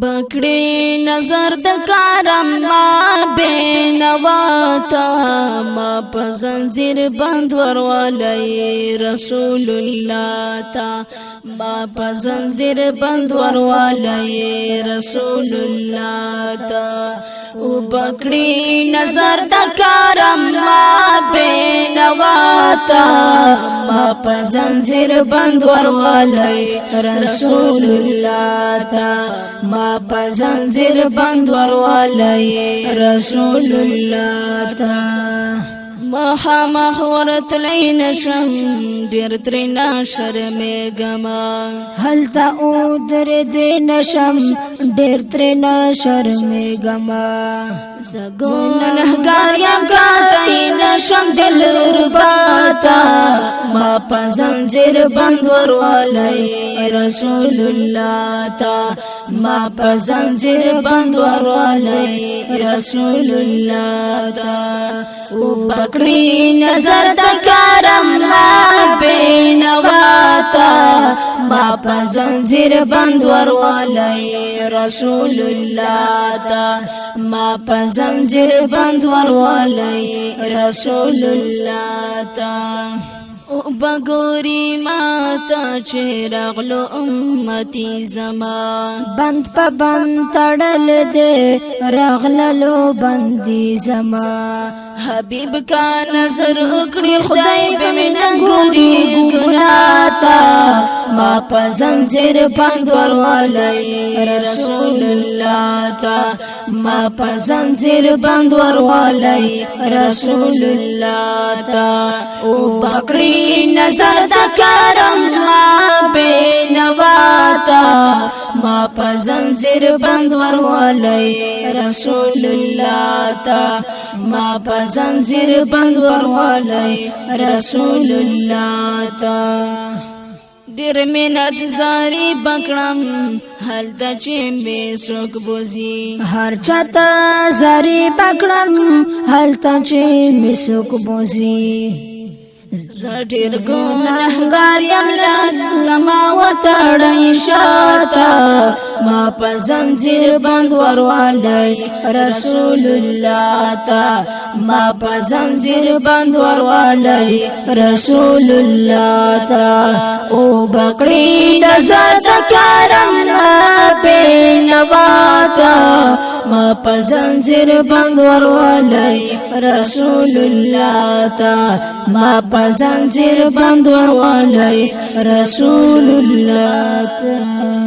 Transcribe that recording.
بکړی نظر د کارم ما بینواتا ما په زنجیر بند ورولای رسول الله تا ما په زنجیر بند ورولای رسول الله تا بکړی نظر د کارم ما بینواتا ما په زنجیر بند ورولای رسول الله تا ما په زنجیر بند ورولای رسول الله تا مخامخ ورتلی نشم ډیر ترنا شرمېږما هلته ودرېدې نشم ډیر ترنا شرمېږما زه ګنهګار یم کاتی نشم دلرباتا ما په زنجیر بند ورولای رسول الله تا ما په زنجیر بند ورولای رسول الله تا پکړی نظر د کرم ما بینواتا ما په زنجیر بند ورولای رسول الله تا ما په زنجیر بند ورولای رسول الله تا بګوري ماتا چې راغلو امتی زما بند په بند تړل دې راغللو بندي زما حبیب کا نظر اکڑی خدای پہ منا گوری گناتا ما پا زنجیر بند وروالی رسول اللہ تا ما پا زنجیر بند وروالی رسول اللہ تا او پکڑی نظر دا کرم ما بینواتا ما پا زنجیر بند وروالی رسول اللہ تا ما پا زنجیر بند ورولای رسول الله تا ډیر مینت زاری بکړم هلته چې می سوک بوزي هر چاته زاری بکړم هلته چې می سوک بوزي زړیر ګنهګار یم لاس زما وتړی شاته ما په زنجیر بند ورولای رسول الله تا ما په زنجیر بند ورولای رسول الله تا او بکړی نظر د کرم ما بینواتا ما په زنجیر بند ورولای رسول الله تا ما په زنجیر بند ورولای رسول الله تا